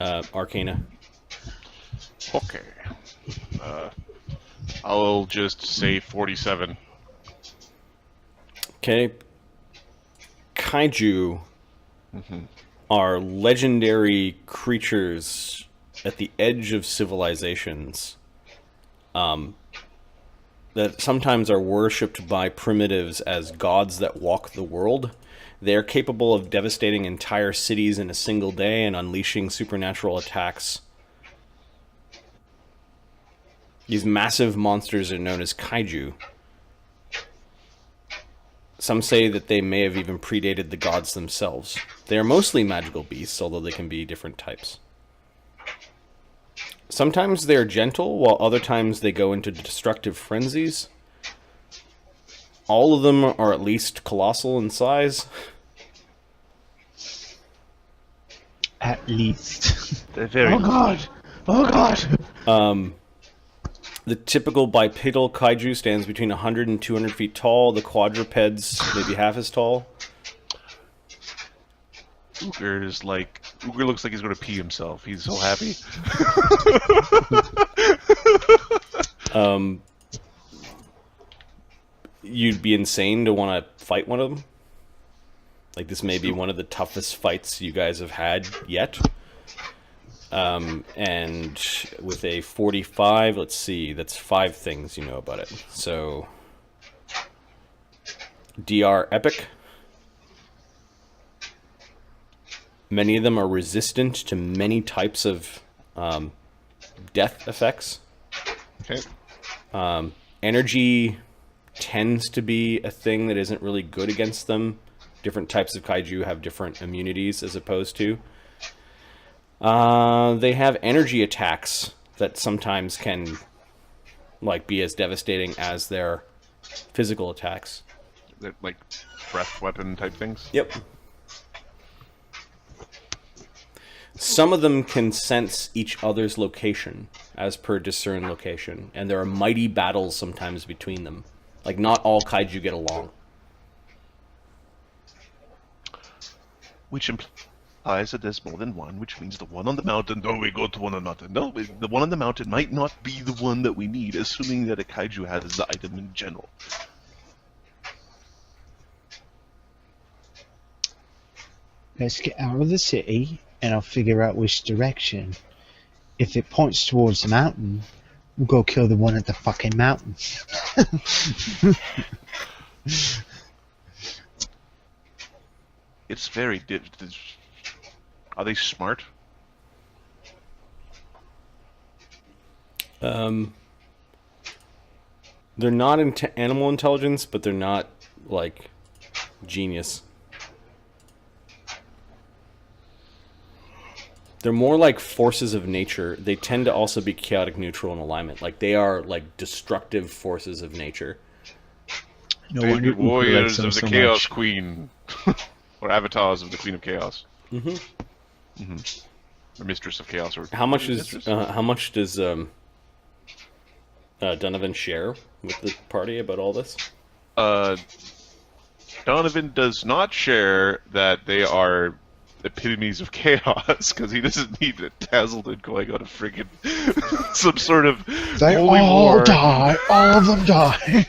Arcana. Okay. I'll just say 47. Okay. Kaiju are legendary creatures at the edge of civilizations that sometimes are worshipped by primitives as gods that walk the world. They are capable of devastating entire cities in a single day and unleashing supernatural attacks. These massive monsters are known as kaiju. Some say that they may have even predated the gods themselves. They are mostly magical beasts, although they can be different types. Sometimes they are gentle, while other times they go into destructive frenzies. All of them are at least colossal in size. At least. They're very... Oh god! Oh god! The typical bipedal kaiju stands between 100 and 200 feet tall. The quadrupeds maybe half as tall. Uger looks like he's going to pee himself. He's so happy. You'd be insane to want to fight one of them. Like, this may be one of the toughest fights you guys have had yet. And with a 45, let's see, that's 5 things you know about it. So, DR Epic. Many of them are resistant to many types of death effects. Okay. Energy tends to be a thing that isn't really good against them. Different types of kaiju have different immunities as opposed to. They have energy attacks that sometimes can be as devastating as their physical attacks. They're like breath weapon type things? Yep. Some of them can sense each other's location as per discern location, and there are mighty battles sometimes between them. Like, not all kaiju get along. Which implies that there's more than one, which means the one on the mountain... Oh, we go to one on the mountain. No, the one on the mountain might not be the one that we need, assuming that a kaiju has the item in general. Let's get out of the city, and I'll figure out which direction. If it points towards the mountain, we'll go kill the one at the fucking mountain. It's very... Are they smart? They're not animal intelligence, but they're not, genius. They're more like forces of nature. They tend to also be chaotic, neutral, and alignment. They are, destructive forces of nature. No wonder Uber warriors likes them of the so Chaos much. Queen. Or avatars of the Queen of Chaos. Or Mistress of Chaos. Or How much does Donovan share with the party about all this? Donovan does not share that they are epitomes of chaos, because he doesn't need a Azildan going on a friggin' some sort of They holy all war. die. All of them die.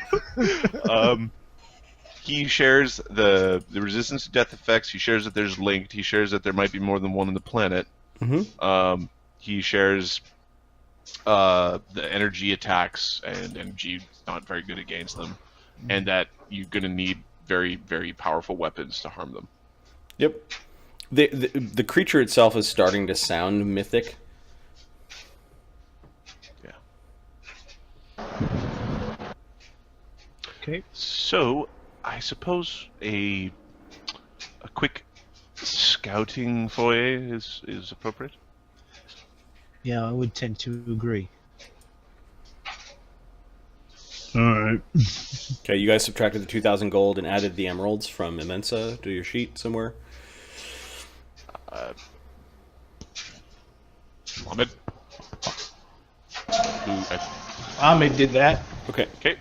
He shares the resistance to death effects. He shares that there's linked. He shares that there might be more than one on the planet. He shares the energy attacks, and energy not very good against them, and that you're going to need very, very powerful weapons to harm them. Yep. The creature itself is starting to sound mythic. Yeah. Okay. So, I suppose a quick scouting foray is appropriate. Yeah, I would tend to agree. Alright. Okay, you guys subtracted the 2,000 gold and added the emeralds from Immensa to your sheet somewhere. Ahmed? Ahmed did that. Okay. Okay.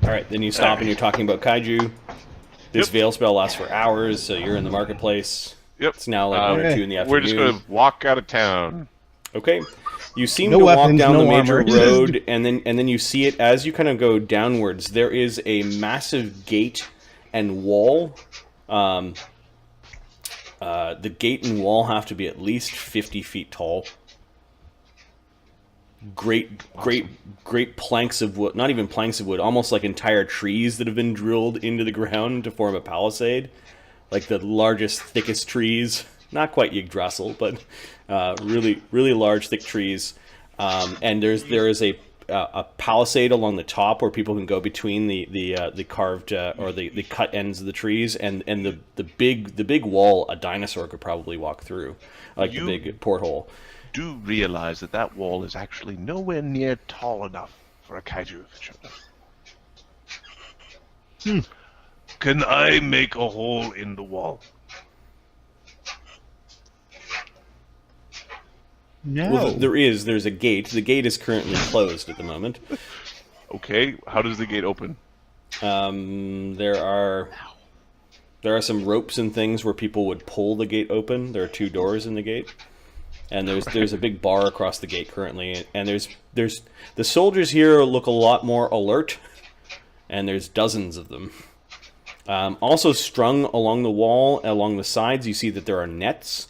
Alright, then you stop and you're talking about kaiju. This veil spell lasts for hours, so you're in the marketplace. Yep. It's now like 1 or 2 in the afternoon. We're just going to walk out of town. Okay. You seem No to weapons, walk down no the major armor. road, and then you see it as you kind of go downwards. There is a massive gate and wall. The gate and wall have to be at least 50 feet tall. Great planks of wood. Not even planks of wood. Almost like entire trees that have been drilled into the ground to form a palisade. Like the largest, thickest trees. Not quite Yggdrasil, but really, really large, thick trees. And there is a palisade along the top where people can go between the carved or the cut ends of the trees, and the big wall a dinosaur could probably walk through, like the big porthole. Do realize that wall is actually nowhere near tall enough for a kaiju to jump. Can I make a hole in the wall? No. Well, there's a gate. The gate is currently closed at the moment. Okay, how does the gate open? There are some ropes and things where people would pull the gate open. There are 2 doors in the gate, and there's a big bar across the gate currently. And there's the soldiers here look a lot more alert, and there's dozens of them. Also strung along the wall, along the sides, you see that there are nets.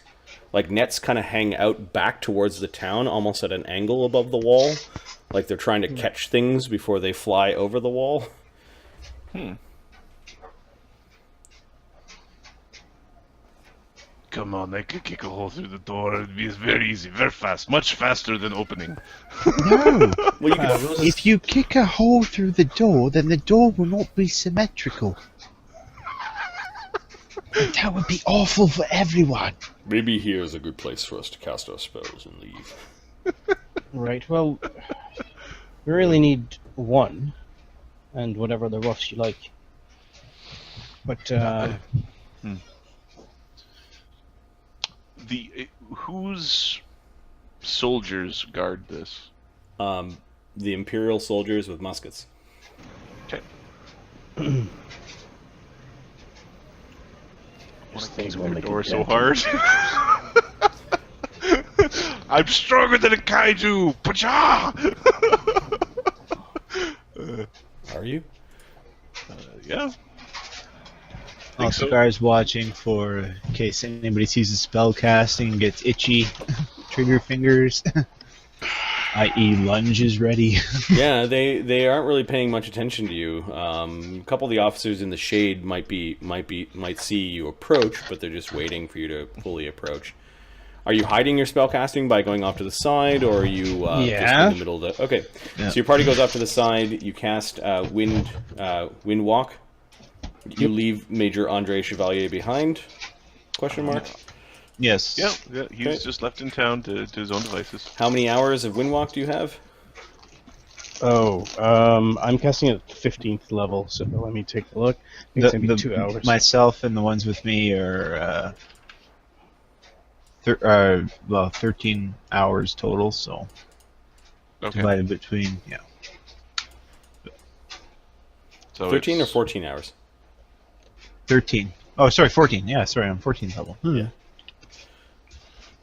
Like nets kind of hang out back towards the town, almost at an angle above the wall. Like they're trying to catch things before they fly over the wall. Come on, I could kick a hole through the door. It'd be very easy, very fast, much faster than opening. No. Well, If you kick a hole through the door, then the door will not be symmetrical. And that would be awful for everyone. maybe here is a good place for us to cast our spells and leave. Right, well, we really need 1, and whatever other roughs you like. But, Whose soldiers guard this? The Imperial soldiers with muskets. Okay. Just things will Your make door it so dead. hard. I'm stronger than a kaiju. Pacha! Are you? Yeah. Also, so. guys watching for in case anybody sees a spell casting and gets itchy trigger fingers, i.e. lunge is ready. Yeah, they aren't really paying much attention to you. A couple of the officers in the shade might see you approach, but they're just waiting for you to fully approach. Are you hiding your spellcasting by going off to the side, or are you just in the middle of the... Okay, Yeah. So your party goes off to the side, you cast Wind Walk. You leave Major Andre Chevalier behind? Question mark. Yes. Yeah, he's Okay. just left in town to his own devices. How many hours of Wind Walk do you have? I'm casting at 15th level, so let me take a look. I think it's going to be 2 hours. Myself and the ones with me are 13 hours total, so Okay. divided between, So 13 or it's 14 hours? 13. Oh, sorry, 14. Yeah, sorry, I'm 14th level. Yeah.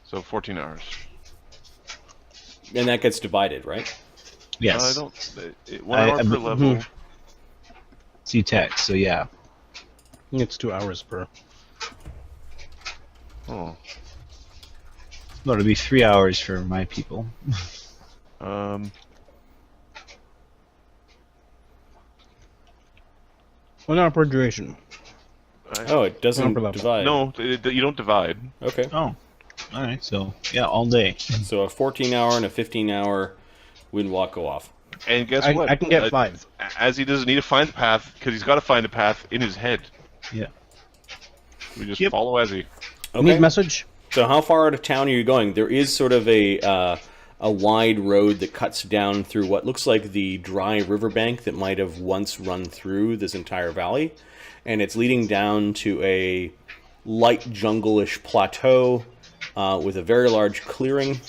So 14 hours. And that gets divided, right? Yes. I don't. 1 hour per level. C-Tech, so yeah. It's 2 hours per. Oh. No, it'll be 3 hours for my people. 1 hour per duration. Oh, it doesn't Number level. divide. No, you don't divide. Okay. Oh, alright, so, yeah, all day. So a 14-hour and a 15-hour Wind Walk go off. And guess I what? can get 5. As he doesn't need to find the path, because he's got to find the path in his head. Yeah. We just Yep. follow as he. Okay. Need message? So how far out of town are you going? There is sort of a wide road that cuts down through what looks like the dry riverbank that might have once run through this entire valley. And it's leading down to a light jungle-ish plateau with a very large clearing.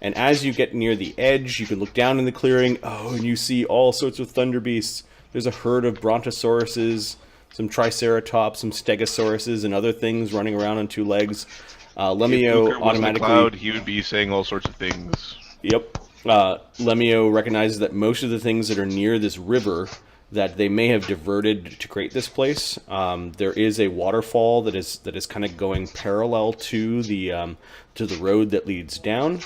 And as you get near the edge, you can look down in the clearing. Oh, and you see all sorts of thunderbeasts. There's a herd of brontosauruses. some triceratops, some stegosauruses, and other things running around on two legs. If Lemio Uker wasn't a automatically. cloud, he would be saying all sorts of things. Yep. Lemio recognizes that most of the things that are near this river that they may have diverted to create this place. There is a waterfall that is kind of going parallel to the road that leads down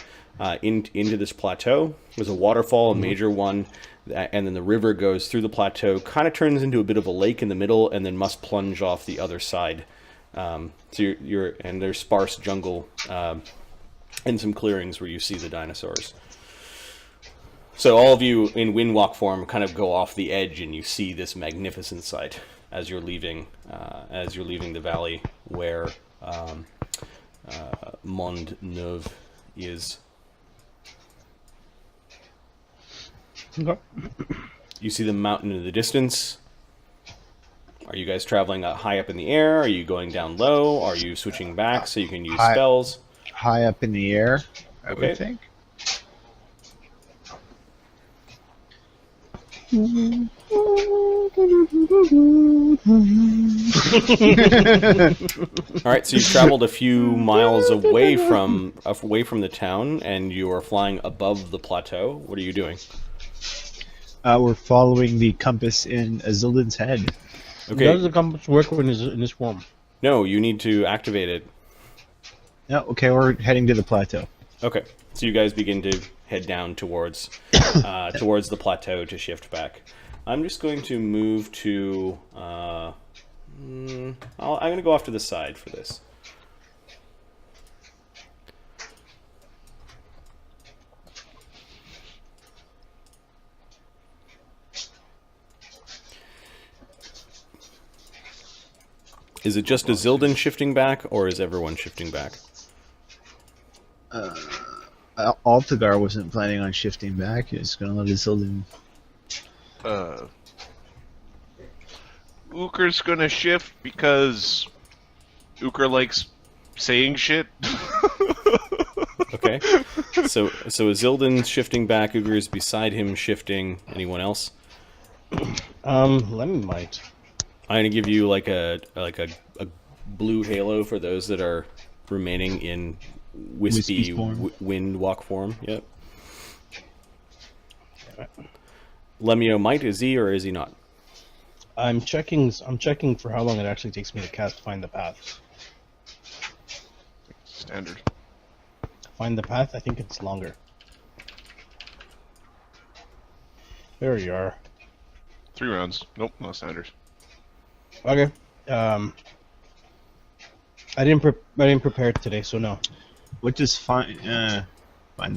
into this plateau. There's a waterfall, a major one, and then the river goes through the plateau, kind of turns into a bit of a lake in the middle, and then must plunge off the other side. So and there's sparse jungle and some clearings where you see the dinosaurs. So all of you in windwalk form kind of go off the edge, and you see this magnificent sight as you're leaving the valley where Mont Neuve is. Okay. You see the mountain in the distance. Are you guys traveling high up in the air? Are you going down low? Are you switching back so you can use spells? High up in the air, I Okay. would think. All right, so you've traveled a few miles away from the town, and you are flying above the plateau. What are you doing? We're following the compass in Azildan's head. Okay. Does the compass work when it's in this form? No, you need to activate it. No, okay, we're heading to the plateau. Okay, so you guys begin to head down towards the plateau to shift back. I'm just going to move to. I'm going to go off to the side for this. Is it just Azildan shifting back, or is everyone shifting back? Altagar wasn't planning on shifting back. He was going to let Azildan. Uker's gonna shift because Uker likes saying shit. Okay. So Azildan's shifting back. Uger is beside him shifting. Anyone else? Lemon might. I'm gonna give you like a blue halo for those that are remaining in wispy wind walk form. Yep. Lemio might, is he or is he not? I'm checking for how long it actually takes me to cast Find the Path. Standard. Find the Path, I think it's longer. There you are. 3 rounds. Nope, not standard. Okay. I didn't prepare it today, so no. What does find the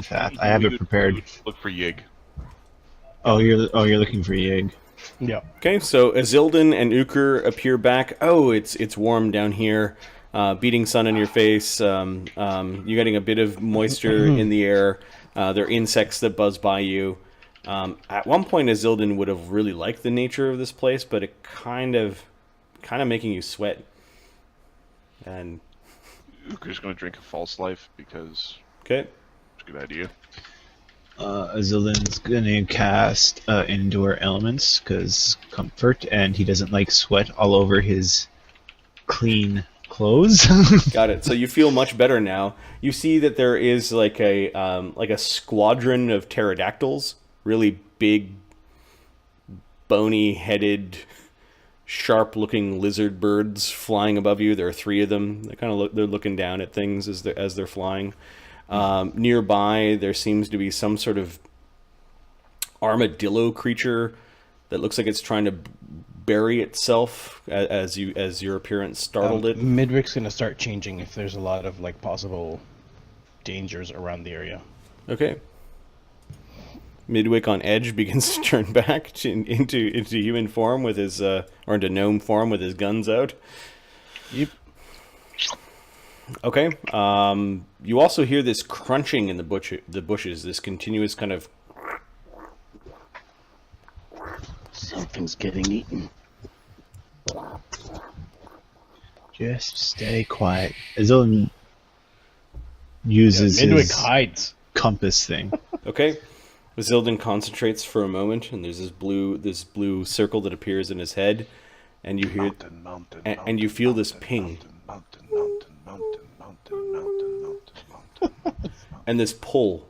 path? I have it prepared. Look for Yig. Oh, you're looking for Yig. Yeah. Okay, so Azildan and Uker appear back. Oh, it's warm down here. Beating sun in your face. You're getting a bit of moisture in the air. There are insects that buzz by you. At one point, Azildan would have really liked the nature of this place, but it kind of making you sweat. And Uker's gonna drink a false life because okay, it's a good idea. Azildan's gonna cast Endure Elements because comfort, and he doesn't like sweat all over his clean clothes. got it. So you feel much better now. You see that there is like a squadron of pterodactyls, really big, bony-headed, sharp-looking lizard birds flying above you. There are 3 of them. They're looking down at things as they're flying. Nearby, there seems to be some sort of armadillo creature that looks like it's trying to bury itself as your appearance startled it. Midwick's gonna start changing if there's a lot of like possible dangers around the area. Okay. Midwick on edge begins to turn back into human form with his or into gnome form with his guns out. Yep. Okay. You also hear this crunching in the bushes. This continuous kind of. Something's getting eaten. Just stay quiet. Azildan uses Midwick his hides. compass thing. Okay. Azildan concentrates for a moment, and there's this blue circle that appears in his head, and you hear, Mountain, and you feel this ping, mountain, and this pull.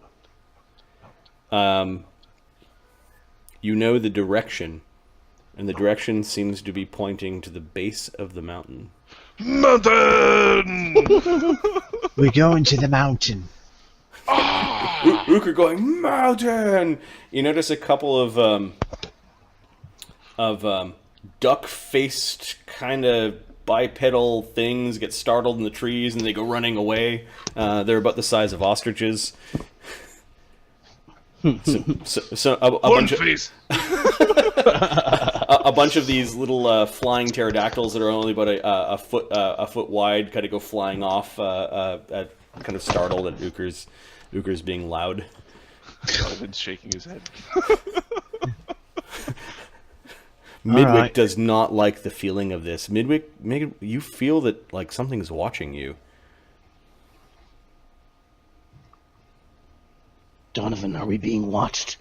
You know the direction, and the direction seems to be pointing to the base of the mountain. Mountain! We're going to the mountain. Uker going, mountain! You notice a couple of duck-faced kind of bipedal things get startled in the trees, and they go running away. They're about the size of ostriches. So a bunch of a bunch of these little flying pterodactyls that are only about a foot wide kind of go flying off, kind of startled at Uker's being loud. Donovan's shaking his head. Midwick right. does not like the feeling of this. Midwick, you feel that like something's watching you. Donovan, are we being watched?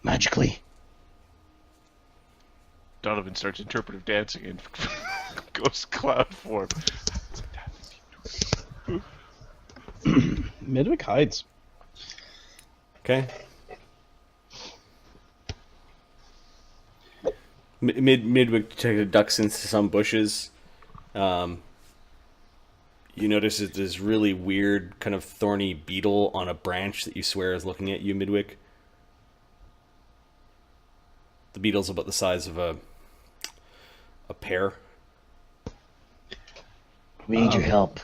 Magically? Donovan starts interpretive dancing and goes cloud form. Midwick hides. Okay. Midwick ducks into some bushes. You notice that there's really weird, kind of thorny beetle on a branch that you swear is looking at you, Midwick. The beetle's about the size of a pear. We need your help.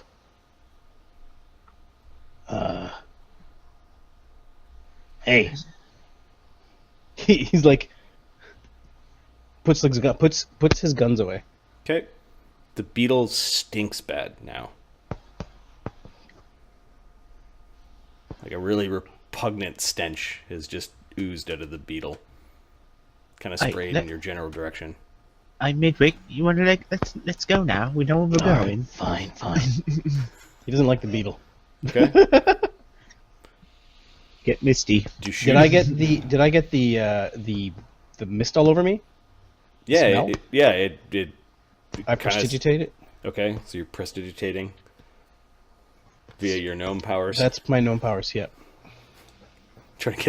Hey. He's like puts his guns away. Okay. The beetle stinks bad now. Like a really repugnant stench has just oozed out of the beetle. Kind of sprayed in your general direction. I'm Midwick. You want to let's go now. We know where we're going. Fine. He doesn't like the beetle. Okay. Get misty. Did you shoot? Did I get the mist all over me? Yeah, Smell? it I prestidigitate it. Okay, so you're prestidigitating via your gnome powers. That's my gnome powers. Yeah. trying to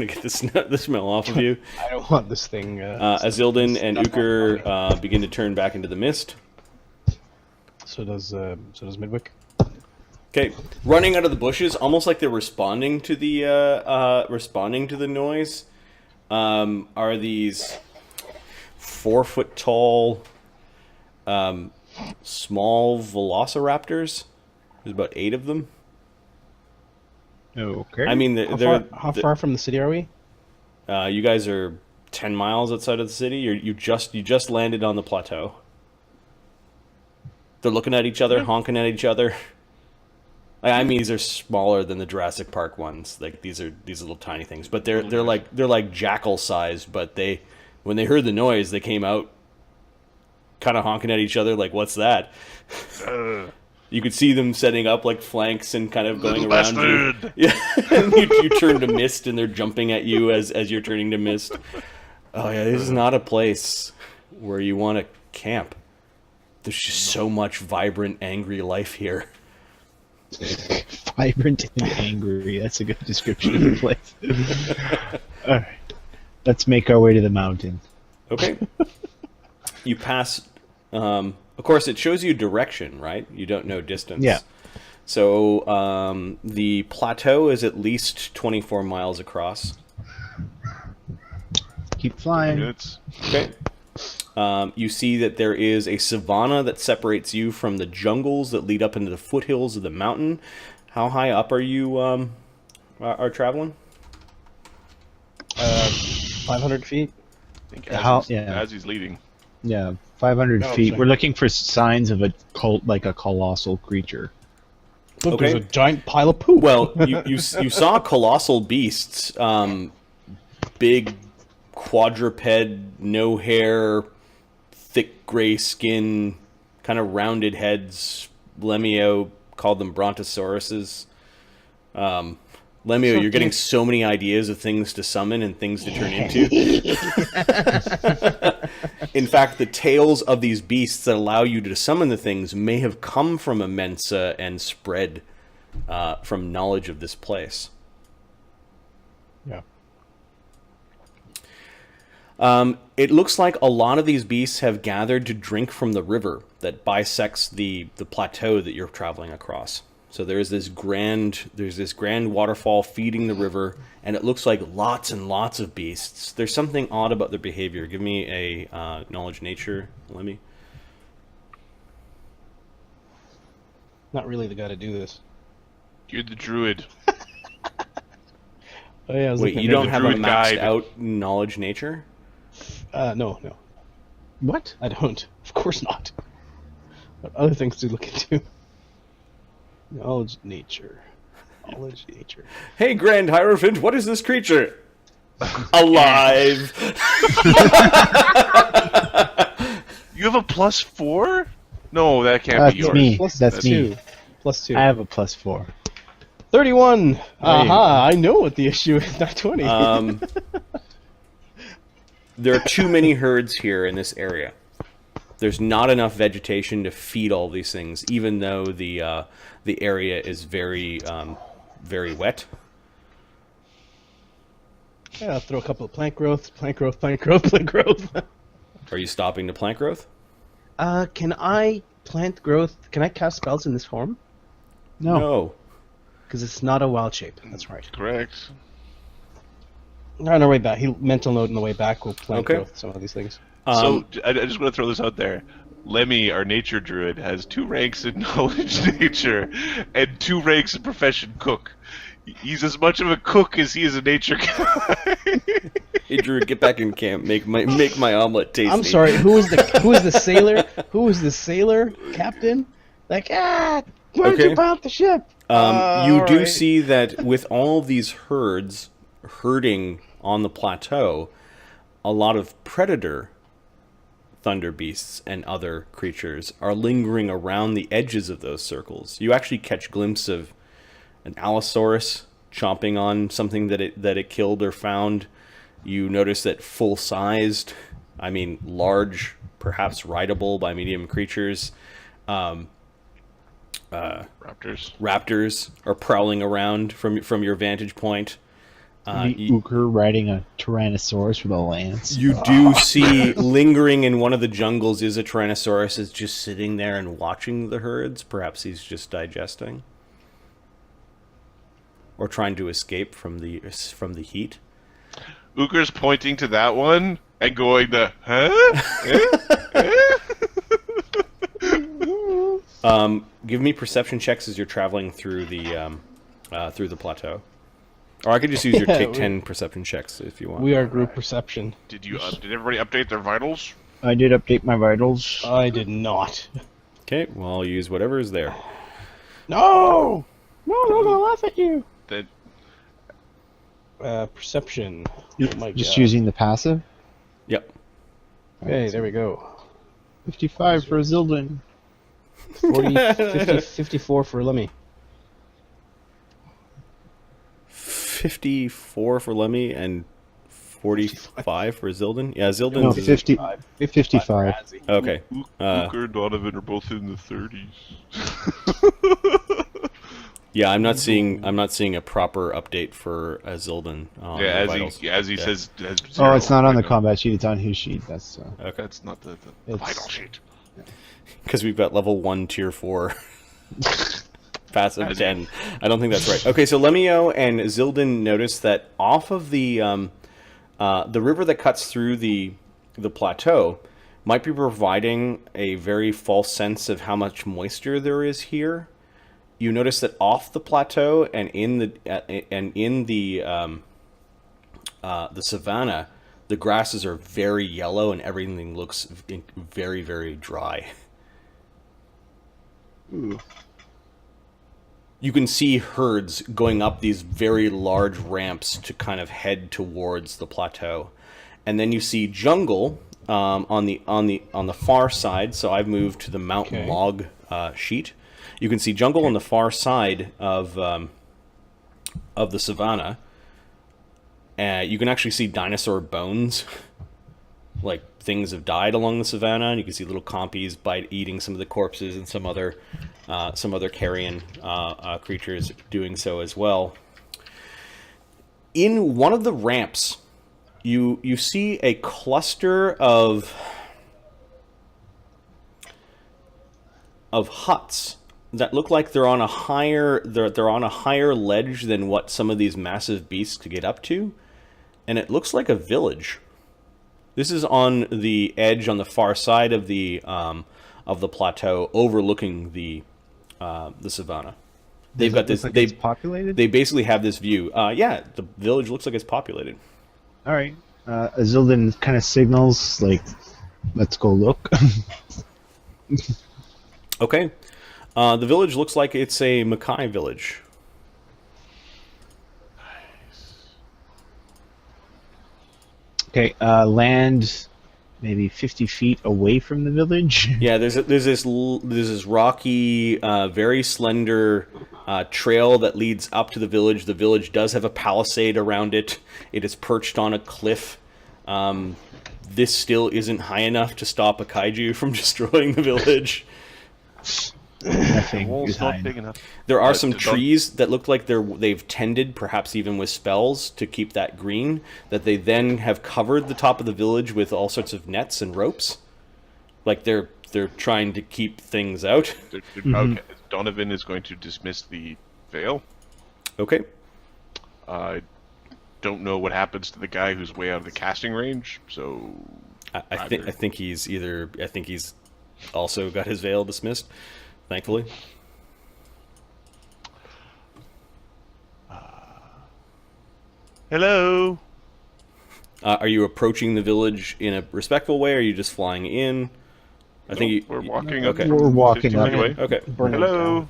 get the smell off of you. I don't want this thing. Azildan and Uker begin to turn back into the mist. So does Midwick. Okay, running out of the bushes, almost like they're responding to the noise. Are these 4 foot tall, small velociraptors? There's about 8 of them. Okay. I mean, How far from the city are we? you guys are 10 miles outside of the city. You just landed on the plateau. They're looking at each other, honking at each other. I mean, these are smaller than the Jurassic Park ones. Like these little tiny things, but they're like jackal sized. But when they heard the noise, they came out, kind of honking at each other. Like, what's that? You could see them setting up like flanks and kind of going around. Bastard. Yeah, you turn to mist, and they're jumping at you as you're turning to mist. Oh yeah, this is not a place where you want to camp. There's just so much vibrant, angry life here. Vibrant and angry. That's a good description of the place. Alright. Let's make our way to the mountain. Okay. You pass. Of course, it shows you direction, right? You don't know distance. Yeah. So the plateau is at least 24 miles across. Keep flying. Minutes. Okay. You see that there is a savanna that separates you from the jungles that lead up into the foothills of the mountain. How high up are you are traveling? 500 feet. I think Yeah. as he's leading. Yeah, 500 Oh, feet. sorry. We're looking for signs of a colossal creature. Look, Okay. there's a giant pile of poop. Well, you saw colossal beasts, big quadruped, no hair, thick gray skin, kind of rounded heads. Lemio called them brontosauruses. Lemio, you're getting so many ideas of things to summon and things to turn into. In fact, the tails of these beasts that allow you to summon the things may have come from Immensa and spread from knowledge of this place. Yeah. It looks like a lot of these beasts have gathered to drink from the river that bisects the plateau that you're traveling across. So there's this grand waterfall feeding the river, and it looks like lots and lots of beasts. There's something odd about their behavior. Give me a knowledge nature, Lemmy. Not really the guy to do this. You're the druid. Oh yeah. I was Wait, looking you at don't the have a druid maxed guide. out knowledge nature? No. What? I don't. Of course not. But other things to look into. Knowledge nature. Knowledge nature. Hey, Grand Hierophant, what is this creature? Alive! You have a +4? No, that can't That's be yours. me. Plus That's two. me. Plus 2. I have a +4. 31! Aha! I know what the issue is. Not 20. There are too many herds here in this area. There's not enough vegetation to feed all these things, even though the area is very wet. Yeah, I'll throw a couple of plant growth. Are you stopping the plant growth? Can I plant growth? Can I cast spells in this form? No. Because it's not a wild shape. That's right. Correct. On our way back, mental note on the way back, we'll plant Okay. growth some of these things. So I just want to throw this out there. Lemmy, our nature druid, has 2 ranks in knowledge nature and 2 ranks in profession cook. He's as much of a cook as he is a nature guy. Hey, Drew, get back in camp. Make my omelet tasty. I'm sorry. Who was the sailor? Who was the sailor captain? Like, why don't Okay. you pop the ship? You all do right. see that with all of these herds herding on the plateau, a lot of predator thunderbeasts and other creatures are lingering around the edges of those circles. You actually catch glimpse of an Allosaurus chomping on something that it killed or found. You notice that full-sized, large, perhaps rideable by medium creatures, raptors are prowling around from your vantage point. The Ooker riding a Tyrannosaurus with a lance. You do see lingering in one of the jungles is a Tyrannosaurus is just sitting there and watching the herds. Perhaps he's just digesting. Or trying to escape from the heat. Uker's pointing to that one and going huh? Give me perception checks as you're traveling through the plateau. Or I could just use your take 10 perception checks if you want. We are group perception. Did everybody update their vitals? I did update my vitals. I did not. Okay, well, I'll use whatever is there. No! No, they're gonna laugh at you. That Perception. Oh my Just God. using the passive. Yep. Okay, there we go. 55 for Azildan. 40, 50, 54 for Lemmy. 54 for Lemmy and 45 for Azildan. Yeah, No, Azildan's... 50, 55. for Azzy. Okay. Uker and Donovan are both in the 30s. Yeah, I'm not seeing a proper update for Azildan. Yeah, the vitals. as he Yeah. says. Oh, it's not on the combat sheet. It's on his sheet. That's Okay. That's not the It's- vital sheet. Because we've got level 1, tier 4. Passive 10. I don't think that's right. Okay, so Lemio and Azildan notice that off of the river that cuts through the plateau might be providing a very false sense of how much moisture there is here. You notice that off the plateau and in the savannah, the grasses are very yellow and everything looks very, very dry. Ooh. You can see herds going up these very large ramps to kind of head towards the plateau, and then you see jungle on the far side. So I've moved to the mountain Okay. log sheet. You can see jungle on the far side of the savannah. You can actually see dinosaur bones things have died along the savannah, and you can see little compies eating some of the corpses, and some other carrion creatures doing so as well. In one of the ramps, you see a cluster of huts that look like they're on a higher ledge than what some of these massive beasts could get up to, and it looks like a village. This is on the edge, on the far side of the plateau, overlooking the savannah. They've got this. It's populated. They basically have this view. Yeah, the village looks like it's populated. All right. Azildan kind of signals like, "Let's go look." Okay. The village looks like it's a Makai village. Okay, land maybe 50 feet away from the village. Yeah, there's this rocky, very slender trail that leads up to the village. The village does have a palisade around it. It is perched on a cliff. This still isn't high enough to stop a kaiju from destroying the village. Nothing Wall's is not high. big enough. There are some trees that look like they've tended, perhaps even with spells, to keep that green, that they then have covered the top of the village with all sorts of nets and ropes. Like they're trying to keep things out. Okay, Donovan is going to dismiss the veil. Okay. I don't know what happens to the guy who's way out of the casting range, so I think he's also got his veil dismissed, thankfully. Hello. Are you approaching the village in a respectful way, or are you just flying in? We're walking. Okay. We're walking 15 up. feet away. Okay. Hello.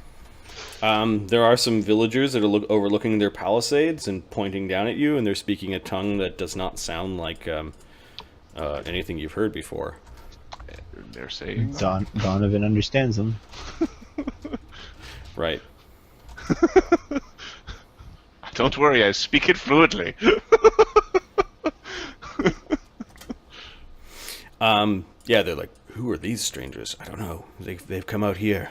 There are some villagers that are overlooking their palisades and pointing down at you, and they're speaking a tongue that does not sound like anything you've heard before. They're saying Donovan understands them. Right. Don't worry, I speak it fluently. Yeah, they're like, who are these strangers? I don't know. They've come out here.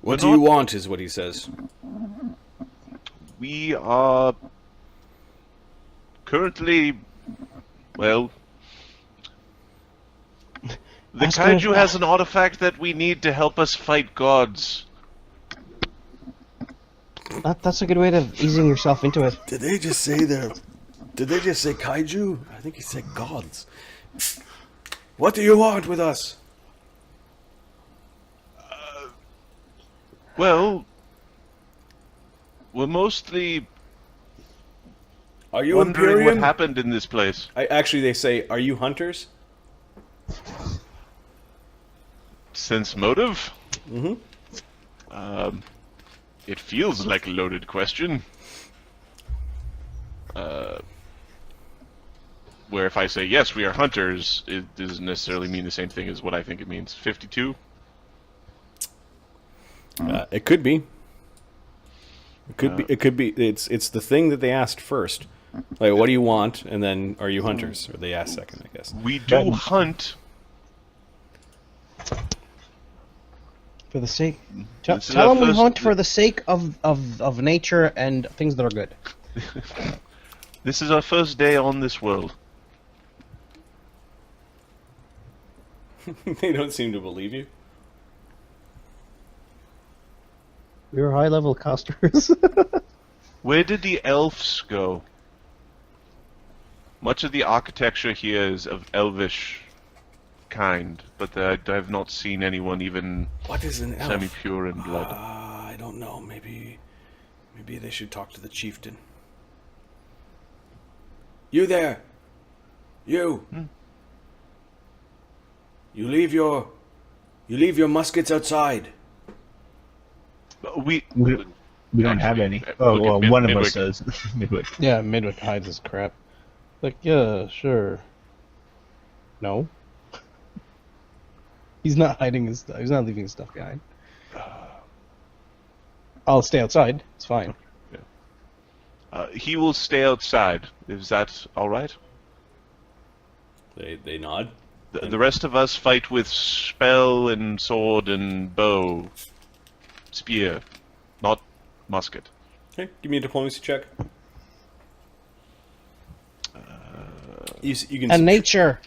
What do you want, is what he says. We are currently, well, the kaiju has an artifact that we need to help us fight gods. That's a good way of easing yourself into it. Did they just say kaiju? I think he said gods. What do you want with us? Well, we're mostly Are you wondering Imperium? what happened in this place. Actually, they say, are you hunters? Sense motive? Mm-hmm. It feels like a loaded question. Where if I say, yes, we are hunters, it doesn't necessarily mean the same thing as what I think it means. 52? It could be. It could be. It's the thing that they asked first. Like, what do you want? And then, are you hunters? Or they asked second, I guess. We do hunt. For the sake... This is Tell our them we first- hunt for the sake of nature and things that are good. This is our first day on this world. They don't seem to believe you. We're high-level casters. Where did the elves go? Much of the architecture here is of elvish kind, but I have not seen anyone even What is an elf? semi-pure in blood. I don't know. Maybe they should talk to the chieftain. You there? You. You leave your muskets outside. We don't have any. Look Oh, at well, one of Midwick. us does. Midwick. Yeah, Midwick hides his crap. Like, yeah, sure. No. He's not hiding his stuff. He's not leaving his stuff behind. I'll stay outside. It's fine. He will stay outside. Is that all right? They nod. The rest of us fight with spell and sword and bow, spear, not musket. Okay, give me a diplomacy check. You can And nature.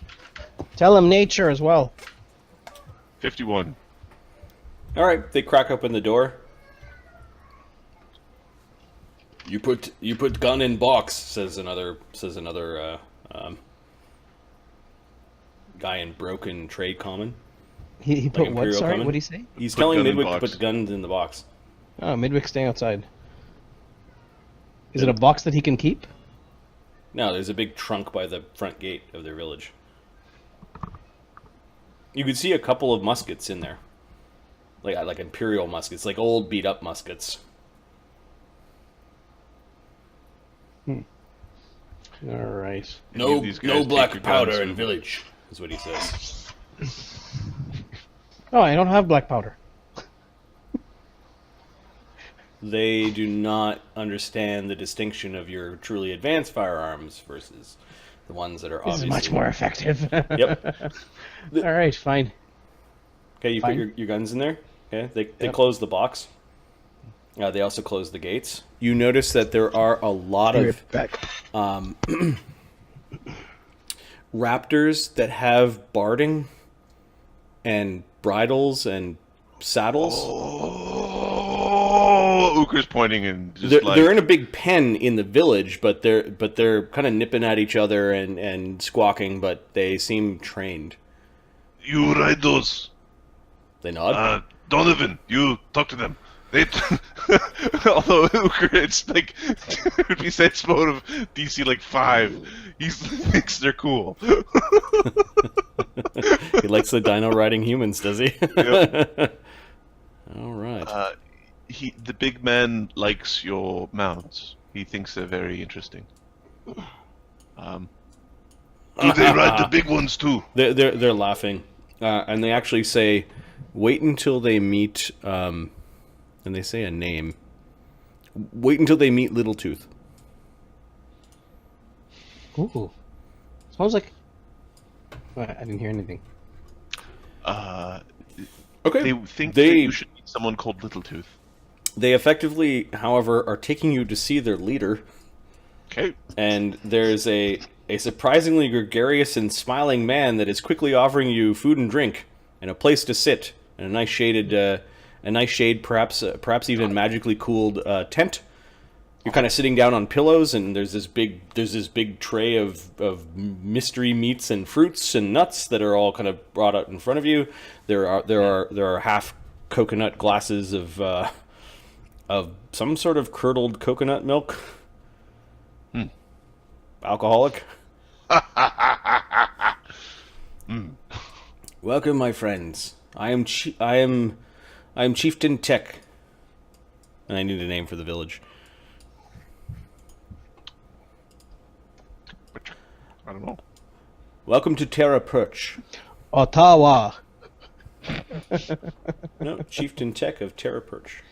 Tell him nature as well. 51. All right, they crack open the door. You put gun in box, says another guy in broken trade common. He put what? Imperial Sorry, common. what did he say? He's Put telling gun in Midwick to box. put the guns in the box. Oh, Midwick's staying outside. Is it a box that he can keep? No, there's a big trunk by the front gate of their village. You could see a couple of muskets in there, like Imperial muskets, like old beat up muskets. All right. No, These guys no take black your powder guns in and- village, is what he says. Oh, I don't have black powder. They do not understand the distinction of your truly advanced firearms versus the ones that are This is obviously much more effective. Yep. All right, fine. Okay, you Fine. put your guns in there. Okay, they Yep. close the box. They also close the gates. You notice that there are a lot of raptors that have barding and bridles and saddles. Oh, Uker's pointing and just They're in a big pen in the village, but they're kind of nipping at each other and squawking, but they seem trained. You ride those. They nod. Donovan, you talk to them. They although Uker, it's like it would be sense mode of DC like 5. He thinks they're cool. He likes the dino riding humans, does he? Yep. All right. The big man likes your mounts. He thinks they're very interesting. Do they ride the big ones too? They're laughing, and they actually say, "Wait until they meet." And they say a name. Wait until they meet Little Tooth. Ooh. Sounds like... I didn't hear anything. Okay. They think that you should meet someone called Little Tooth. They effectively, however, are taking you to see their leader. Okay. And there's a surprisingly gregarious and smiling man that is quickly offering you food and drink and a place to sit and a nice shade, perhaps even magically cooled tent. You're kind of sitting down on pillows, and there's this big tray of mystery meats and fruits and nuts that are all kind of brought out in front of you. There are half coconut glasses of some sort of curdled coconut milk. Alcoholic. Welcome, my friends. I am Chieftain Tech, and I need a name for the village. I don't know. Welcome to Terra Perch. Ottawa. No, Chieftain Tech of Terra Perch.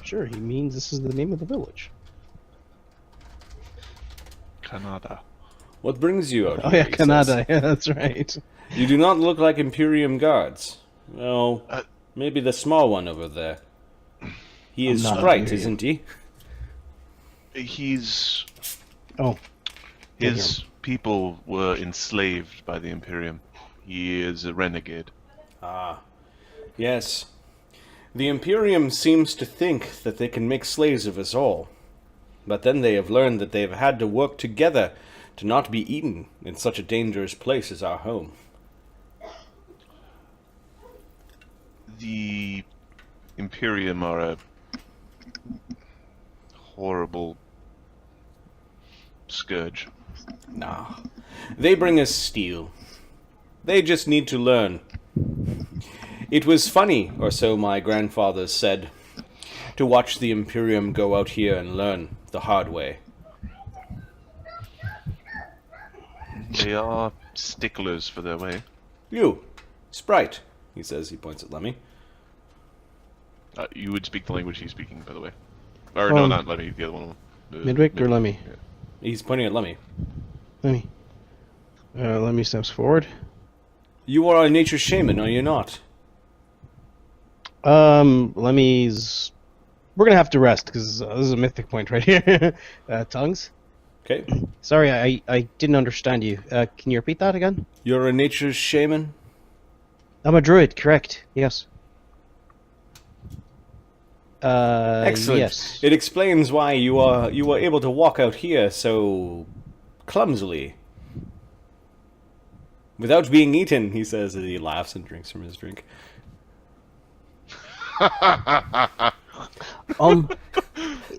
Sure, he means this is the name of the village. Canada. What brings you out Oh here? yeah, he Canada. says. Yeah, that's right. You do not look like Imperium guards. Well, maybe the small one over there. He is not Sprite, Imperium. isn't he? He's... Oh, His people were enslaved by the Imperium. He is a renegade. Ah, yes. The Imperium seems to think that they can make slaves of us all. But then they have learned that they have had to work together to not be eaten in such a dangerous place as our home. The Imperium are a horrible scourge. Nah. They bring us steel. They just need to learn. It was funny, or so my grandfather said, to watch the Imperium go out here and learn the hard way. They are sticklers for their way. You, Sprite, he says. He points at Lemmy. You would speak the language he's speaking, by the way. Or no, Um, not Lemmy, the other one. Midwick or Lemmy? Yeah. He's pointing at Lemmy. Lemmy. Lemmy steps forward. You are a nature shaman, are you not? Lemmy's... We're gonna have to rest, because this is a mythic point right here. Tongues? Okay. Sorry, I didn't understand you. Can you repeat that again? You're a nature shaman? I'm a druid, correct. Yes. Excellent. Yes. It explains why you were able to walk out here so clumsily. Without being eaten, he says as he laughs and drinks from his drink.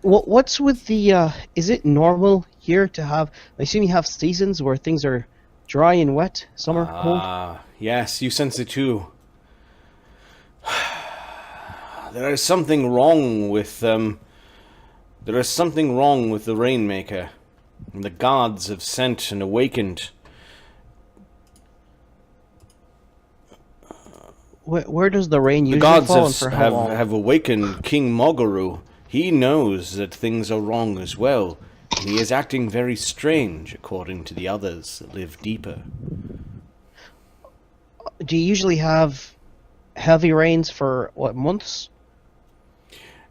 What's with the, is it normal here to have, I assume you have seasons where things are dry and wet, summer, cold? Ah, yes, you sense it too. There is something wrong with, there is something wrong with the Rainmaker. The gods have sent and awakened. Where does the rain The usually gods fall and for how long? have awakened King Mogaru. He knows that things are wrong as well, and he is acting very strange according to the others that live deeper. Do you usually have heavy rains for, what, months?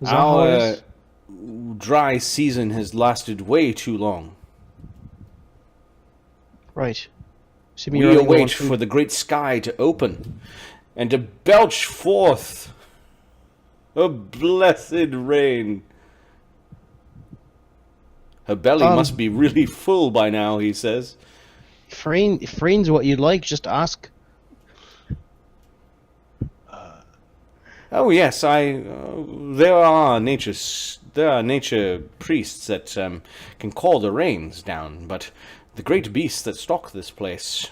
Is that how it Our is? dry season has lasted way too long. Right. We Assuming you're only going await for the great sky to open and to belch forth a blessed rain. Her belly must be really full by now, he says. If rain's what you'd like, just ask. Oh yes, there are nature priests that can call the rains down, but the great beasts that stalk this place,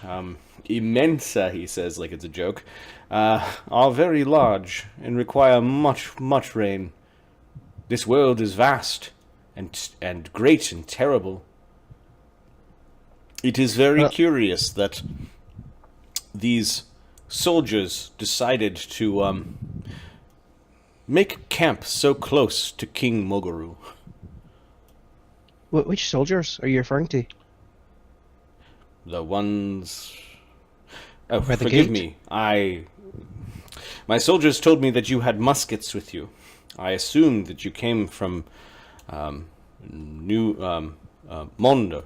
Immensa, he says like it's a joke, are very large and require much rain. This world is vast and great and terrible. It is very curious that these soldiers decided to make camp so close to King Mogaru. Which soldiers are you referring to? The ones... Oh, By the forgive gate? me. My soldiers told me that you had muskets with you. I assumed that you came from Mondo.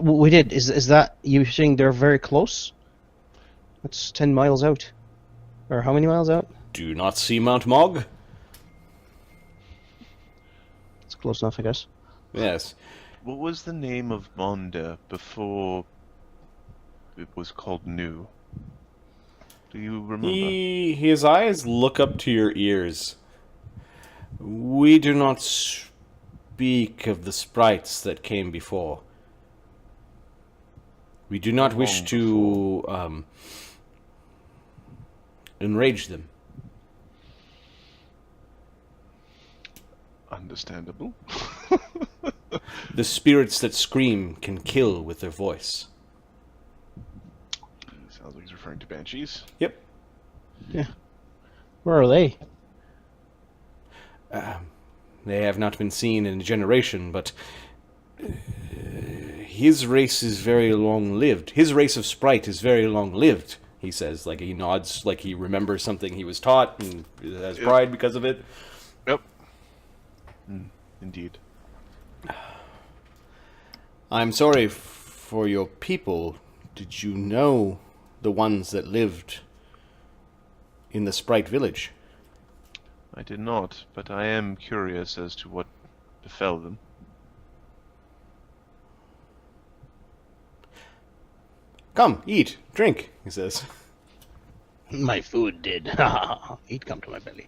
We did. Is that you saying they're very close? That's 10 miles out. Or how many miles out? Do you not see Mount Mog? It's close enough, I guess. Yes. What was the name of Monda before it was called New? Do you remember? His eyes look up to your ears. We do not speak of the sprites that came before. We do not wish to enrage them. Understandable. The spirits that scream can kill with their voice. Sounds like he's referring to banshees. Yep. Yeah. Where are they? They have not been seen in a generation, but his race is very long-lived. His race of sprite is very long-lived, he says. Like, he nods, like he remembers something he was taught and has pride because of it. Yep. Indeed. I'm sorry for your people. Did you know the ones that lived in the Sprite Village? I did not, but I am curious as to what befell them. Come, eat, drink, he says. My food did. He'd come to my belly.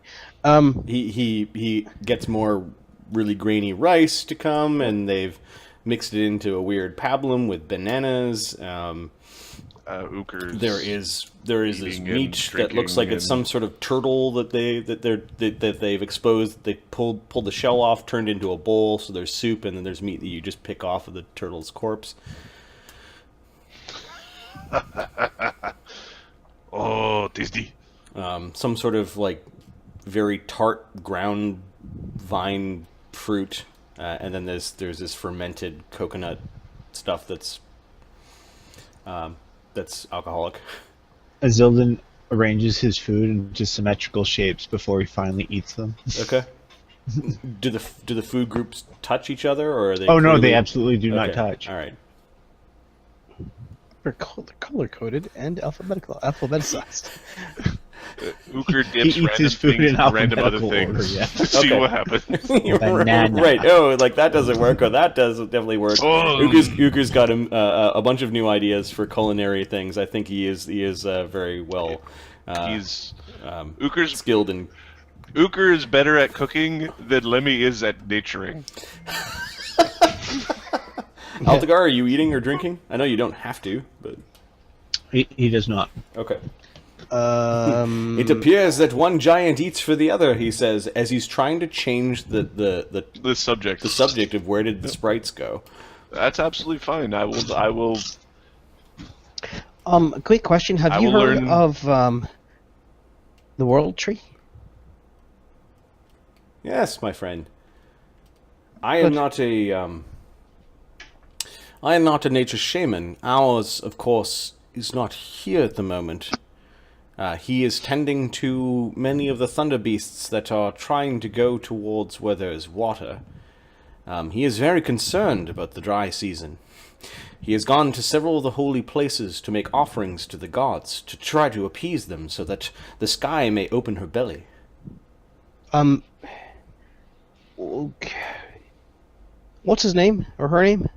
He gets more really grainy rice to come, and they've mixed it into a weird pablum with bananas. Ukers. There is this eating meat and that looks like it's drinking some sort of turtle that they've exposed. They pulled the shell off, turned into a bowl. So there's soup, and then there's meat that you just pick off of the turtle's corpse. Oh, tasty. Some sort of like very tart ground vine fruit and then there's this fermented coconut stuff that's alcoholic. Azildan arranges his food into symmetrical shapes before he finally eats them. Okay. Do the food groups touch each other, or are they? Oh no, clearly... they absolutely do not Okay, touch. All right. They're color coded and alphabeticized. Uker He dips eats random his food things in and random other alphabetical things order, yeah. to see Okay. what happens. Banana. Right. Oh, like that doesn't work, or that does definitely work. Oh. Uker's got a bunch of new ideas for culinary things. I think he is very well. He's Uker's skilled in. Uker is better at cooking than Lemmy is at naturing. Altagar, are you eating or drinking? I know you don't have to, but He does not. okay. Um, It appears that one giant eats for the other, he says, as he's trying to change the The subject. subject of where did the sprites go. That's absolutely fine. I will. a quick question: I Have you will heard learn- of the World Tree? Yes, my friend. I am not a nature shaman. Ours, of course, is not here at the moment. He is tending to many of the thunderbeasts that are trying to go towards where there is water. He is very concerned about the dry season. He has gone to several of the holy places to make offerings to the gods, to try to appease them so that the sky may open her belly. Okay. What's his name or her name?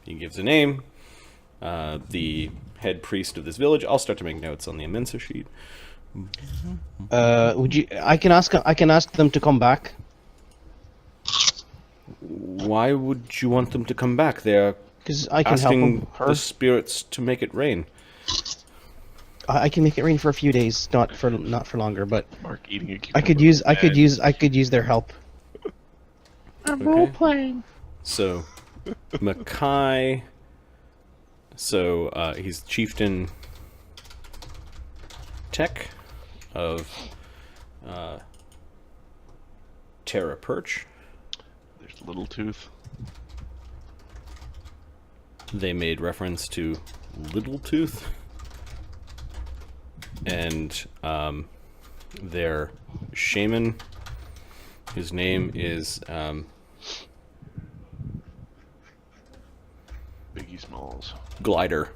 He gives a name. The head priest of this village. I'll start to make notes on the Immensa sheet. Would you? I can ask them to come back. Why would you want them to come back? They're Because I can help asking them. Her. the spirits to make it rain. I can make it rain for a few days, not for longer. But Mark eating a I cucumber. could use their help. I'm Okay. role playing. So, Makai. So, he's chieftain Tech of Terra Perch. There's Little Tooth. They made reference to Little Tooth. And their shaman, his name is Biggie Smalls. Glider.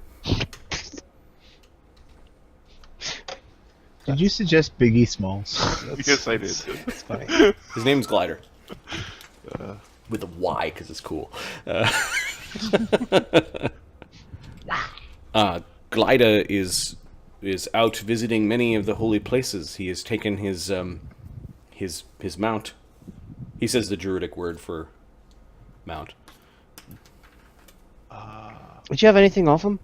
Did you suggest Biggie Smalls? Yes, I did. It's funny. His name's Glider. With a Y, because it's cool. Glider is out visiting many of the holy places. He has taken his mount. He says the Druidic word for mount. Would you have anything off him?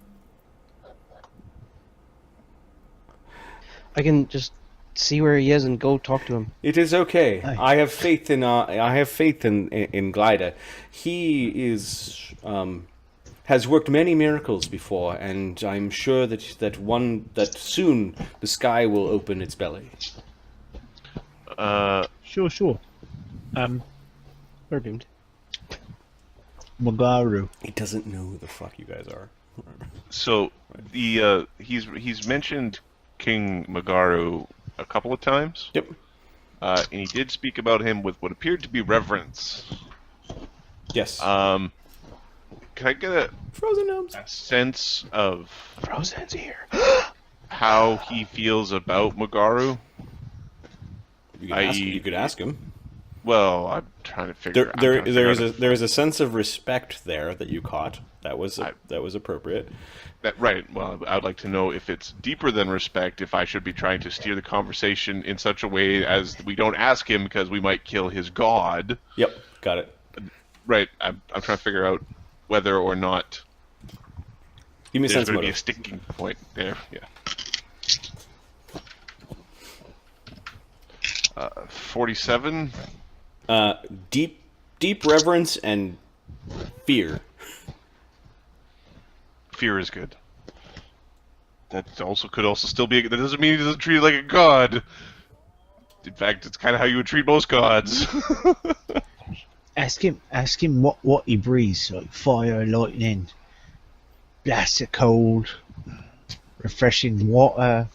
I can just see where he is and go talk to him. It is okay. Aye. I have faith in Glider. He is has worked many miracles before, and I'm sure that soon the sky will open its belly. Sure. We're doomed. Mogaru. He doesn't know who the fuck you guys are. So the he's mentioned King Mogaru a couple of times. Yep. And he did speak about him with what appeared to be reverence. Yes. Can I get a Frozen gnomes. sense of Frozen's here. how he feels about Mogaru? You could ask him. Well, I'm trying to figure. There is a sense of respect there that you caught. That was appropriate. Right. Well, I'd like to know if it's deeper than respect. If I should be trying to steer the conversation in such a way as we don't ask him because we might kill his god. Yep, got it. Right. I'm trying to figure out whether or not Give me a there's sense going to be a motive. sticking point there. Yeah. 47. Deep reverence and fear. Fear is good. That could also still be. That doesn't mean he doesn't treat you like a god. In fact, it's kind of how you would treat most gods. Ask him what he breathes, like fire, lightning, blasts of cold, refreshing water.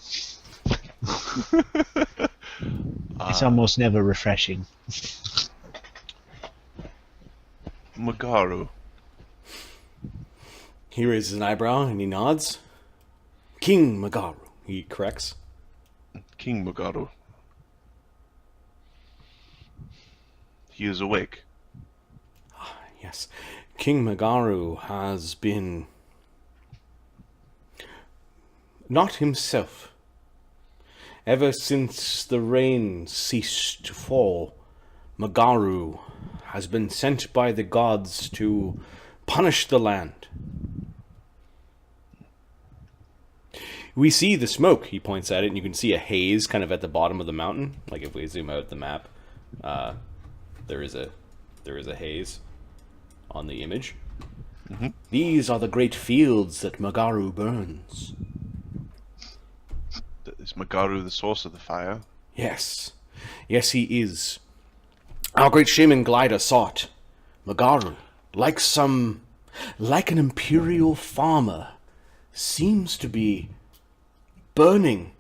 It's almost never refreshing. Mogaru. He raises an eyebrow and he nods. King Mogaru, he corrects. King Mogaru. He is awake. Yes, King Mogaru has been not himself. Ever since the rain ceased to fall, Mogaru has been sent by the gods to punish the land. We see the smoke, he points at it, and you can see a haze kind of at the bottom of the mountain. Like if we zoom out the map, there is a haze on the image. Mm-hmm. These are the great fields that Mogaru burns. Is Mogaru the source of the fire? Yes. Yes, he is. Our great shaman glider saw it. Mogaru, like an imperial farmer, seems to be burning,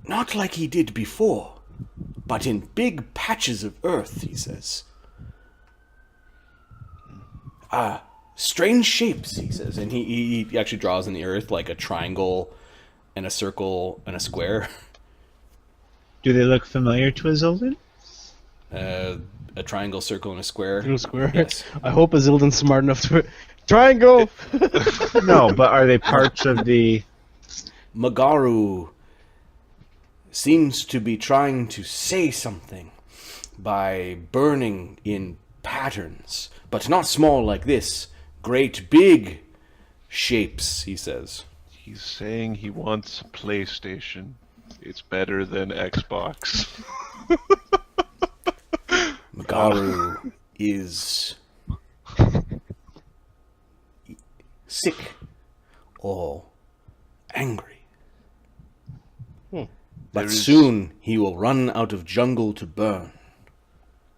not like he did before, but in big patches of earth, he says. Strange shapes, he says, and he actually draws in the earth like a triangle and a circle and a square. Do they look familiar to Azildan? A triangle, circle, and a square. Little square. Yes. I hope Azildan's smart enough to triangle. No, but are they parts of the... Mogaru seems to be trying to say something by burning in patterns, but not small like this. Great big shapes, he says. He's saying he wants a PlayStation. It's better than Xbox. Mogaru is sick or angry. But soon he will run out of jungle to burn.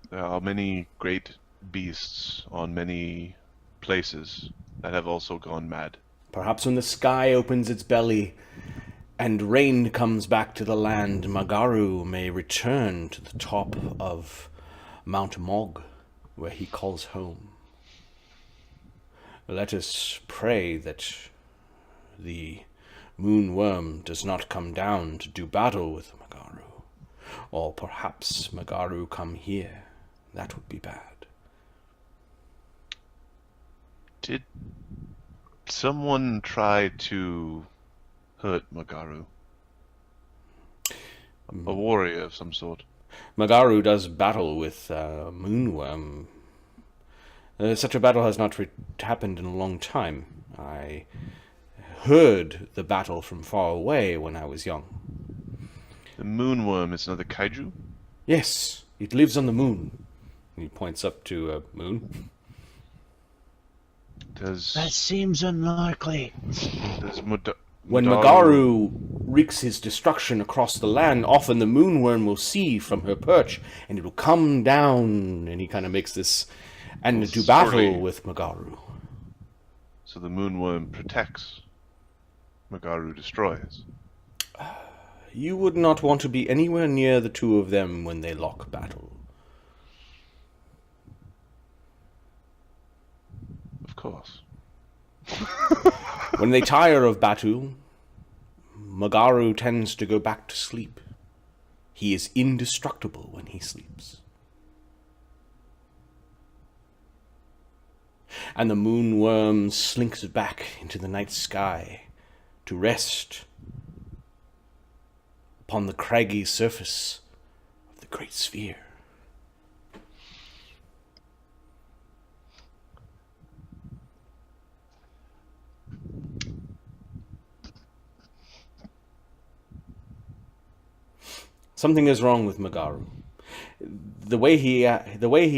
There are many great beasts on many places that have also gone mad. Perhaps when the sky opens its belly and rain comes back to the land, Mogaru may return to the top of Mount Mog, where he calls home. Let us pray that the moonworm does not come down to do battle with Mogaru. Or perhaps Mogaru come here. That would be bad. Did someone try to hurt Mogaru? A warrior of some sort. Mogaru does battle with moonworm. Such a battle has not happened in a long time. I heard the battle from far away when I was young. The moonworm is another kaiju? Yes, it lives on the moon. He points up to a moon. That seems unlikely. When Mogaru wreaks his destruction across the land, often the moonworm will see from her perch, and it will come down, and he kind of makes this, and do battle with Mogaru. So the moonworm protects, Mogaru destroys. You would not want to be anywhere near the two of them when they lock battle. Of course. When they tire of battle, Mogaru tends to go back to sleep. He is indestructible when he sleeps. And the moonworm slinks back into the night sky to rest upon the craggy surface of the great sphere. Something is wrong with Mogaru. The way he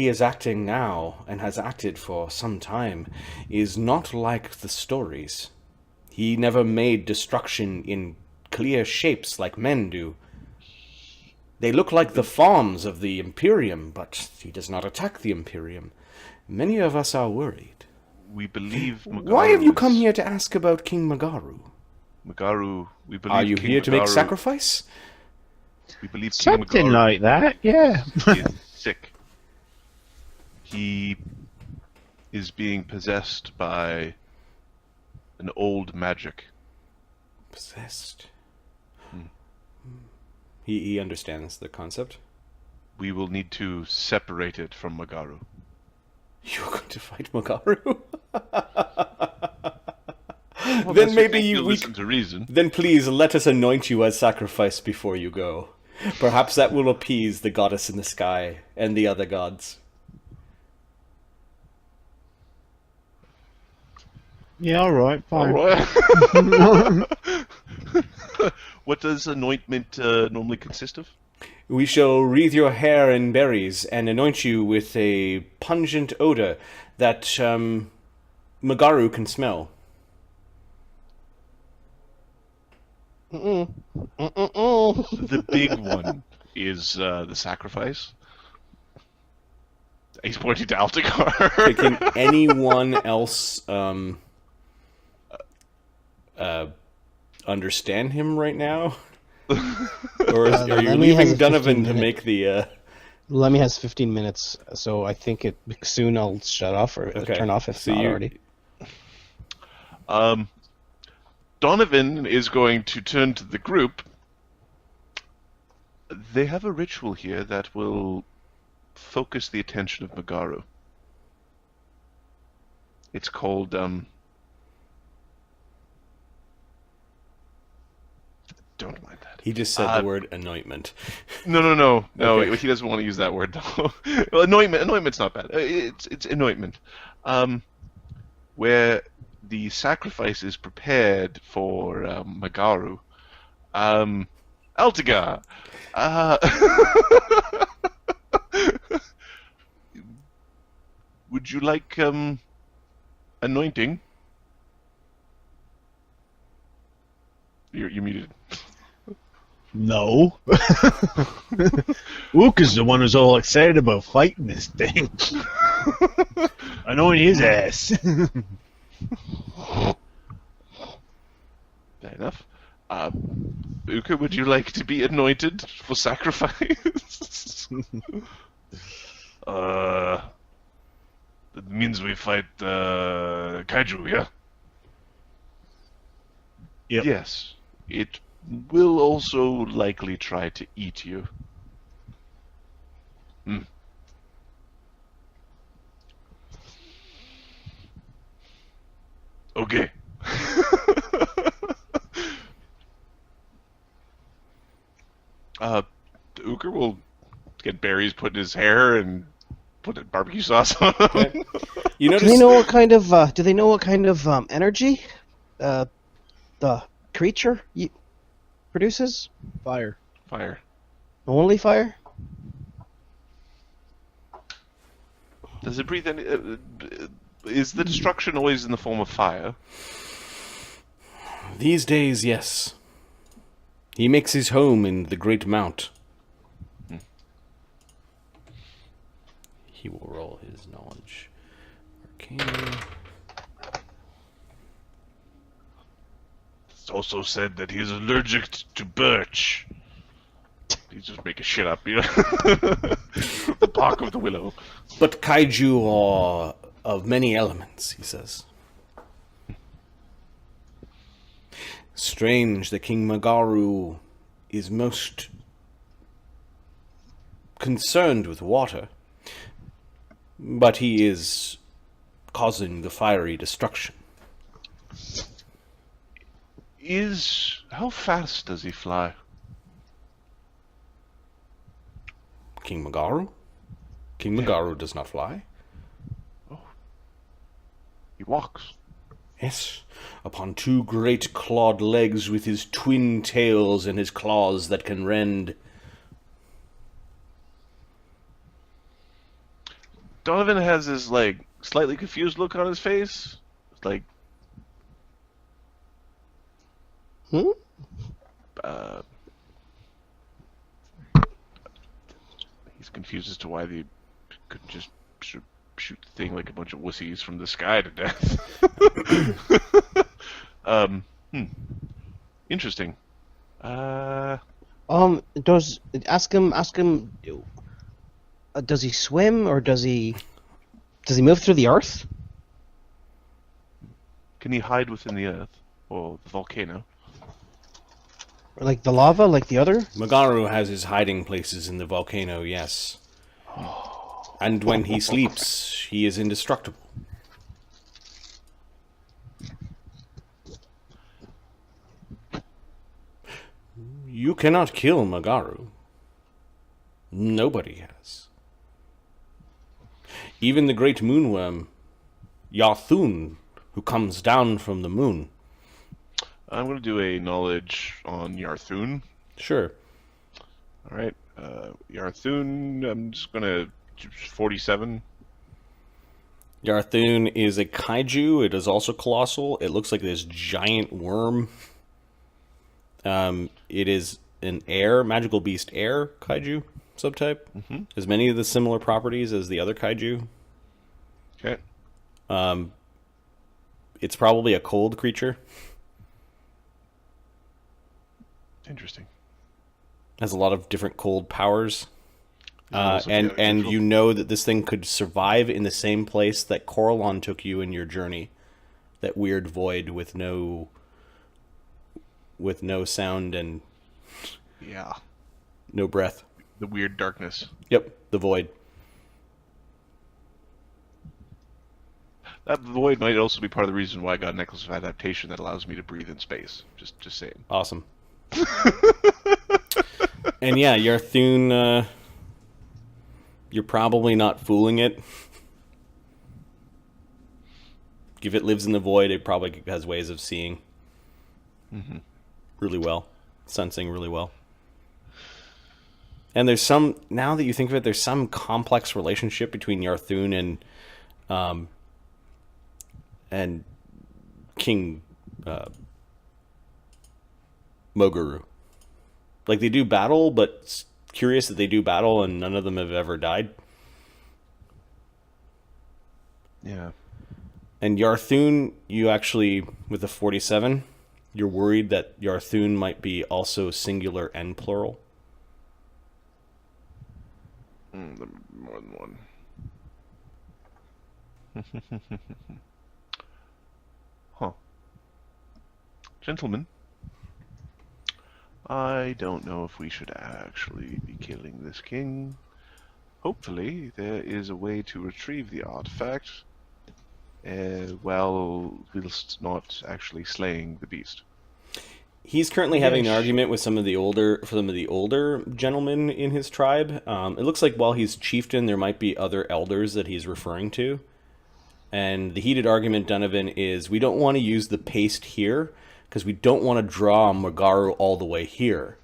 is acting now, and has acted for some time, is not like the stories. He never made destruction in clear shapes like men do. They look like the farms of the Imperium, but he does not attack the Imperium. Many of us are worried. We believe Mogaru Why have you come is- here to ask about King Mogaru? Mogaru, we believe Are you King here to make Mogaru- sacrifice? We believe King Something Mogaru like that, yeah. is sick. He is being possessed by an old magic. Possessed. He understands the concept. We will need to separate it from Mogaru. You're going to fight Mogaru? Well, Then unless maybe think you you'll we listen to reason. Then please let us anoint you as sacrifice before you go. Perhaps that will appease the goddess in the sky and the other gods. Yeah, alright, All fine. right. What does anointment normally consist of? We shall wreathe your hair in berries and anoint you with a pungent odor that Mogaru can smell. The big one is the sacrifice. He's pointing to Altagar. Can anyone else understand him right now? Or are you Lemmy has leaving a 15 Donovan to minute- make the... Lemmy has 15 minutes, so I think soon I'll shut off or Okay. turn off if So not you- already. Donovan is going to turn to the group. They have a ritual here that will focus the attention of Mogaru. It's called, don't mind that. He just said the word anointment. No. Okay. He doesn't want to use that word though. Well, anointment's not bad. It's anointment, where the sacrifice is prepared for Mogaru. Altagar, would you like anointing? You're muted. No. Uka's the one who's all excited about fighting this thing. Anoint his ass. Fair enough. Uka, would you like to be anointed for sacrifice? That means we fight kaiju, yeah? Yep. Yes. It will also likely try to eat you. Okay. Uker will get berries put in his hair and put barbecue sauce on them. Okay. You Do notice they know what kind of? Do they know what kind of energy the creature produces? Fire. Fire. Only fire? Does it breathe any... is the destruction always in the form of fire? these days, yes. He makes his home in the Great Mount. He will roll his knowledge. Arcana. It's also said that he's allergic to birch. He's just making shit up, you know? The bark of the willow. But kaiju are of many elements, he says. Strange that King Mogaru is most concerned with water, but he is causing the fiery destruction. How fast does he fly? King Mogaru? King Mogaru does not fly. He walks. Yes, upon two great clawed legs with his twin tails and his claws that can rend. Donovan has this, slightly confused look on his face. Like, confused as to why they couldn't just shoot the thing like a bunch of wussies from the sky to death. Interesting. Ask him. Does he swim or does he move through the earth? Can he hide within the earth or the volcano? Or like the lava, like the other? Mogaru has his hiding places in the volcano, yes. And when he sleeps, he is indestructible. You cannot kill Mogaru. Nobody has. Even the great moonworm, Yathun, who comes down from the moon. I'm going to do a knowledge on Yarthun. Sure. All right. Yarthun, I'm just going to 47. Yarthun is a kaiju. It is also colossal. It looks like this giant worm. It is an magical beast air kaiju subtype. Mm-hmm. Has many of the similar properties as the other kaiju. Okay. It's probably a cold creature. Interesting. Has a lot of different cold powers. Also And you know that this thing could survive in the same place that Coralon took you in your journey. That weird void with no sound and Yeah. no breath. The weird darkness. Yep, the void. That void might also be part of the reason why I got a necklace of adaptation that allows me to breathe in space. Just saying. Awesome. And yeah, Yarthun, you're probably not fooling it. If it lives in the void, it probably has ways of seeing really well, sensing really well. And there's some, now that you think of it, there's some complex relationship between Yarthun and King Mogaru. Like, they do battle, but it's curious that they do battle and none of them have ever died. Yeah. And Yarthun, you actually, with the 47, you're worried that Yarthun might be also singular and plural. More than one. Huh. Gentlemen, I don't know if we should actually be killing this king. Hopefully, there is a way to retrieve the artifact, whilst not actually slaying the beast. He's currently having an argument with some of the older gentlemen in his tribe. It looks like while he's chieftain, there might be other elders that he's referring to. And the heated argument, Donovan, is we don't want to use the paste here because we don't want to draw Mogaru all the way here.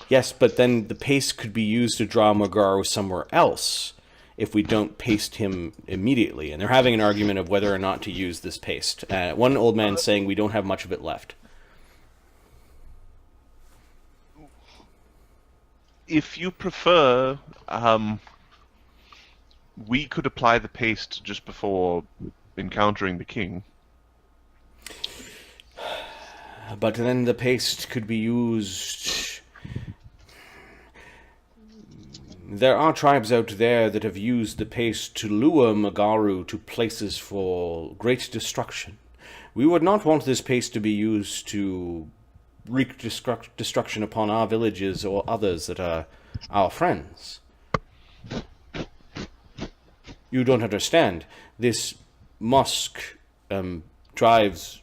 Yes, but then the paste could be used to draw Mogaru somewhere else if we don't paste him immediately. And they're having an argument of whether or not to use this paste. One old man saying we don't have much of it left. If you prefer, we could apply the paste just before encountering the king. But then the paste could be used... There are tribes out there that have used the paste to lure Mogaru to places for great destruction. We would not want this paste to be used to wreak destruction upon our villages or others that are our friends. You don't understand. This mosque drives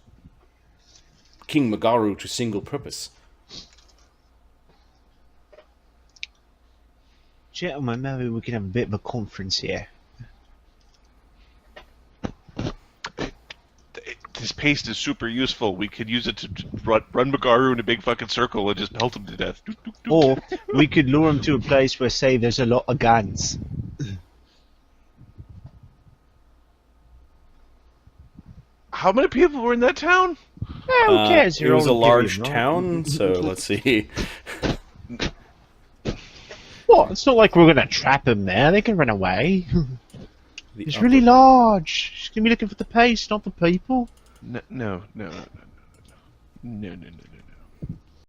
King Mogaru to single purpose. Gentlemen, maybe we can have a bit of a conference here. This paste is super useful. We could use it to run Mogaru in a big fucking circle and just melt him to death. Or we could lure him to a place where, say, there's a lot of guns. How many people were in that town? Who cares? It was a large town, so let's see. What? It's not like we're gonna trap them there. They can run away. The It's upper- really large. She's gonna be looking for the paste, not the people. No, no, no, no, no, no, no, no, no, no.